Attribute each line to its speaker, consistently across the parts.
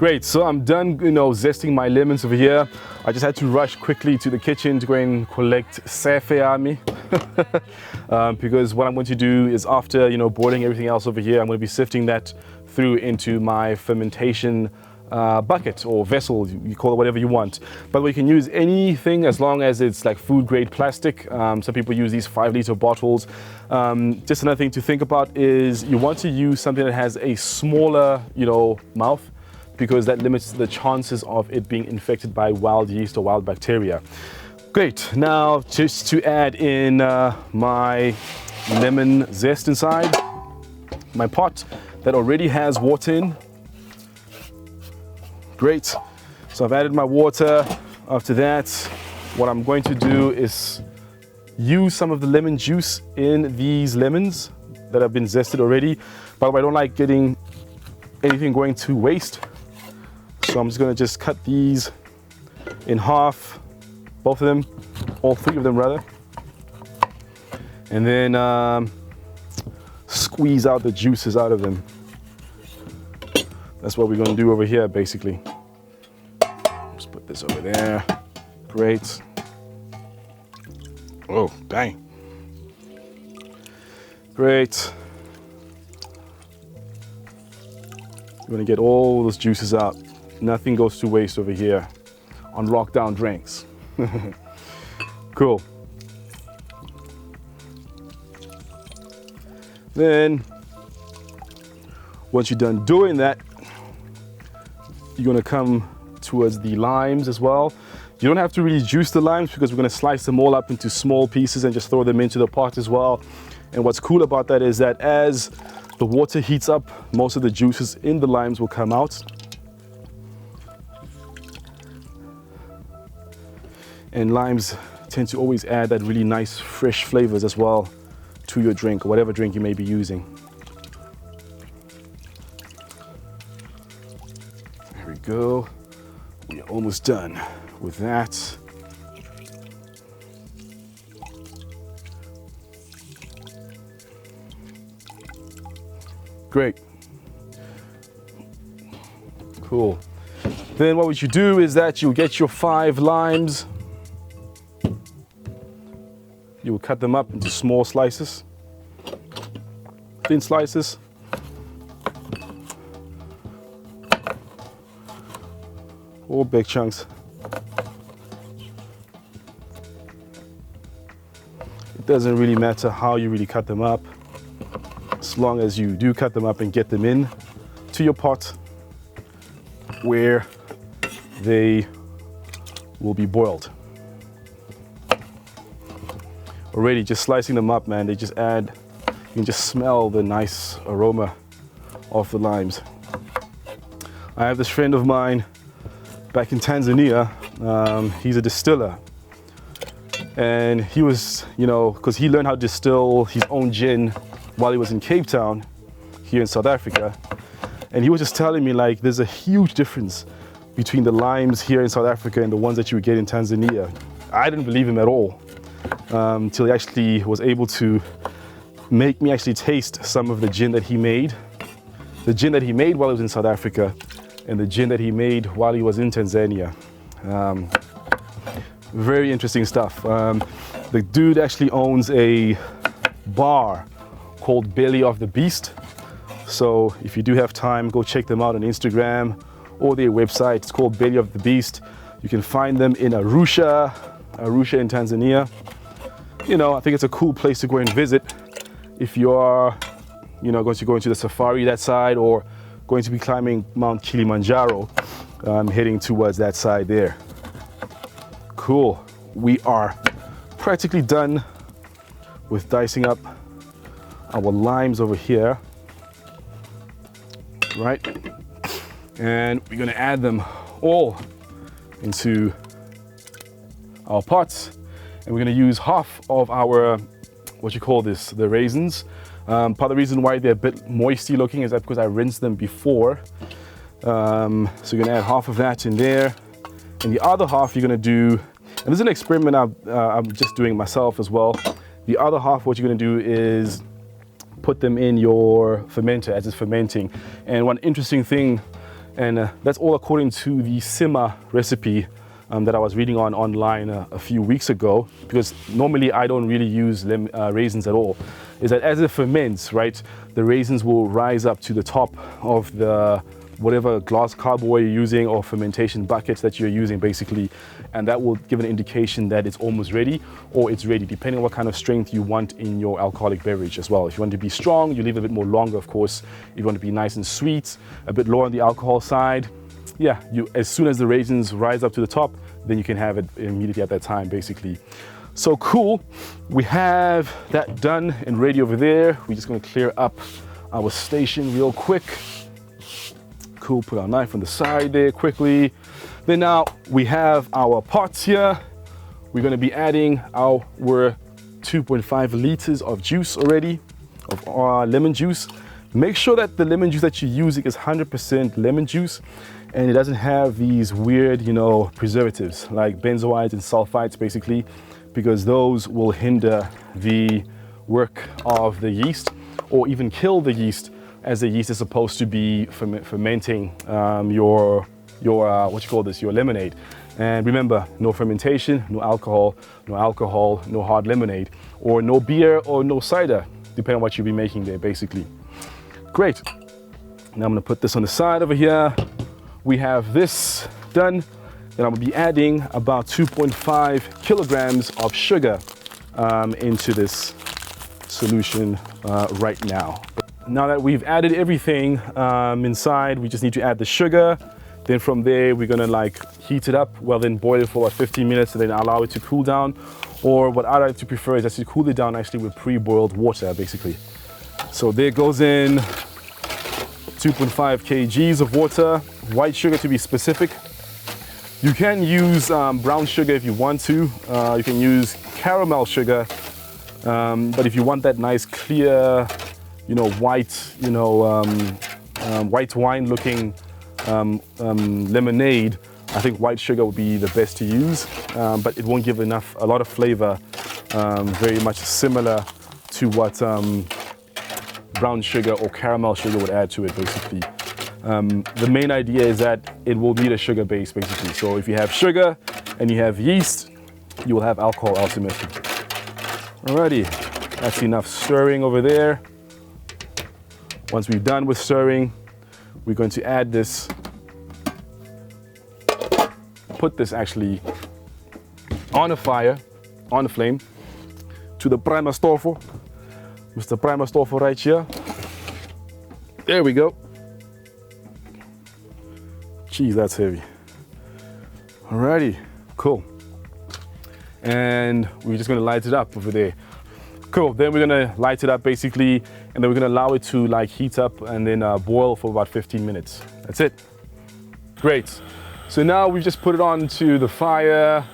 Speaker 1: Great, so I'm done, zesting my lemons over here. I just had to rush quickly to the kitchen to go and collect sefeami. Because what I'm going to do is after, boiling everything else over here, I'm going to be sifting that through into my fermentation bucket or vessel, you call it whatever you want. By the way, you can use anything as long as it's like food grade plastic. Some people use these 5-liter bottles. Just another thing to think about is you want to use something that has a smaller, mouth, because that limits the chances of it being infected by wild yeast or wild bacteria. Great, now just to add in my lemon zest inside my pot that already has water in. Great, so I've added my water. After that, what I'm going to do is use some of the lemon juice in these lemons that have been zested already. By the way, I don't like getting anything going to waste. So I'm just gonna cut these in half, both of them, all 3 of them rather. And then squeeze out the juices out of them. That's what we're gonna do over here, basically. Just put this over there. Great. Oh, dang. Great. You're gonna get all those juices out. Nothing goes to waste over here on lockdown drinks. Cool. Then, once you're done doing that, you're gonna come towards the limes as well. You don't have to really juice the limes because we're gonna slice them all up into small pieces and just throw them into the pot as well. And what's cool about that is that as the water heats up, most of the juices in the limes will come out. And limes tend to always add that really nice fresh flavors as well to your drink, or whatever drink you may be using. There we go. We're almost done with that. Great. Cool. Then what would you do is that you'll get your 5 limes. You will cut them up into small slices, thin slices. Or big chunks. It doesn't really matter how you really cut them up, as long as you do cut them up and get them in to your pot where they will be boiled. Already just slicing them up, man, they just add, you can just smell the nice aroma of the limes. I have this friend of mine back in Tanzania. He's a distiller, and he was, because he learned how to distill his own gin while he was in Cape Town here in South Africa. And he was just telling me, like, there's a huge difference between the limes here in South Africa and the ones that you would get in Tanzania. I didn't believe him at all. Till he actually was able to make me actually taste some of the gin that he made. The gin that he made while he was in South Africa and the gin that he made while he was in Tanzania. Very interesting stuff. The dude actually owns a bar called Belly of the Beast. So if you do have time, go check them out on Instagram or their website. It's called Belly of the Beast. You can find them in Arusha in Tanzania. I think it's a cool place to go and visit if you are, going to go into the safari that side, or going to be climbing Mount Kilimanjaro, heading towards that side there. Cool. We are practically done with dicing up our limes over here, right? And we're gonna add them all into our pots. And we're gonna use half of our, the raisins. Part of the reason why they're a bit moisty looking is that because I rinsed them before. So you're gonna add half of that in there. And the other half you're gonna do, and this is an experiment I'm just doing myself as well. The other half, what you're gonna do is put them in your fermenter as it's fermenting. And one interesting thing And that's all according to the simmer recipe that I was reading online a few weeks ago, because normally I don't really use raisins at all. Is that as it ferments, right, the raisins will rise up to the top of the whatever glass carboy you're using or fermentation buckets that you're using basically, and that will give an indication that it's almost ready or it's ready, depending on what kind of strength you want in your alcoholic beverage as well. If you want to be strong, you leave it a bit more longer, of course. If you want to be nice and sweet, a bit lower on the alcohol side, yeah, as soon as the raisins rise up to the top, then you can have it immediately at that time basically. So cool, we have that done and ready over there. We're just going to clear up our station real quick. Cool, put our knife on the side there quickly. Then now we have our pots here. We're going to be adding our 2.5 liters of juice already, of our lemon juice. Make sure that the lemon juice that you're using is 100% lemon juice and it doesn't have these weird, preservatives like benzoids and sulfites basically, because those will hinder the work of the yeast or even kill the yeast, as the yeast is supposed to be fermenting your lemonade. And remember, no fermentation, no alcohol, no hard lemonade, or no beer or no cider, depending on what you'll be making there basically. Great. Now I'm gonna put this on the side over here. We have this done. Then I'm gonna be adding about 2.5 kilograms of sugar into this solution right now. Now that we've added everything inside, we just need to add the sugar. Then from there, we're gonna heat it up, then boil it for about 15 minutes and then allow it to cool down. Or what I like to prefer is actually cool it down actually with pre-boiled water, basically. So there goes in 2.5 kgs of water, white sugar to be specific. You can use brown sugar if you want to. You can use caramel sugar, but if you want that nice clear, white, white wine looking lemonade, I think white sugar would be the best to use, but it won't give a lot of flavor, very much similar to what brown sugar or caramel sugar would add to it basically. The main idea is that it will need a sugar base basically. So if you have sugar and you have yeast, you will have alcohol ultimately. Alrighty, that's enough stirring over there. Once we're done with stirring, we're going to add this, put this actually on a fire, on a flame, to the primer stofo. Mr. Primer stofo right here. There we go. Geez, that's heavy. Alrighty, cool. And we're just gonna light it up over there. Cool, then we're gonna light it up basically, and then we're gonna allow it to heat up and then boil for about 15 minutes. That's it. Great. So now we've just put it onto the fire.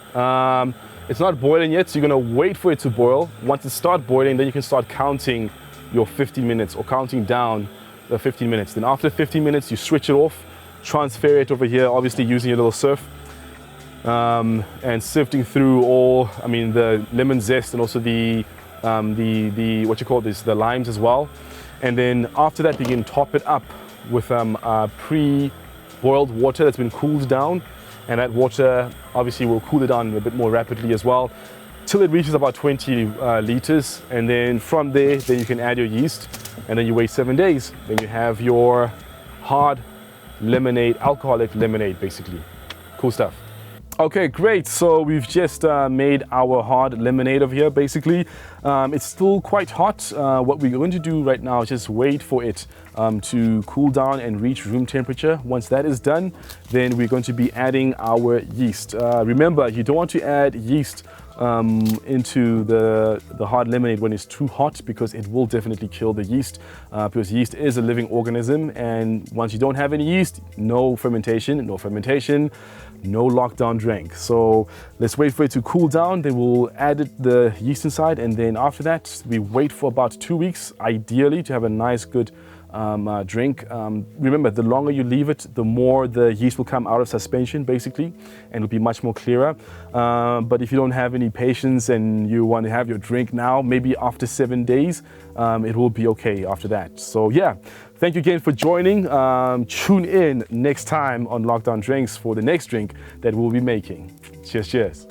Speaker 1: It's not boiling yet, so you're gonna wait for it to boil. Once it starts boiling, then you can start counting your 15 minutes or counting down the 15 minutes. Then after 15 minutes, you switch it off, transfer it over here, obviously using your little sift, and sifting through the lemon zest and also the limes as well. And then after that, you can top it up with pre-boiled water that's been cooled down. And that water obviously will cool it down a bit more rapidly as well, till it reaches about 20 liters. And then from there, then you can add your yeast, and then you wait 7 days. Then you have your hard lemonade, alcoholic lemonade, basically. Cool stuff. Okay, great. So we've just made our hard lemonade over here, basically. It's still quite hot. What we're going to do right now is just wait for it to cool down and reach room temperature. Once that is done, then we're going to be adding our yeast. Remember, you don't want to add yeast into the hard lemonade when it's too hot, because it will definitely kill the yeast, because yeast is a living organism, and once you don't have any yeast, no fermentation, no lockdown drink. So let's wait for it to cool down, then we'll add the yeast inside, and then after that we wait for about 2 weeks ideally to have a nice good drink. Remember, the longer you leave it, the more the yeast will come out of suspension, basically, and it'll be much more clearer. But if you don't have any patience and you want to have your drink now, maybe after 7 days, it will be okay after that. So yeah, thank you again for joining. Tune in next time on Lockdown Drinks for the next drink that we'll be making. Cheers, cheers.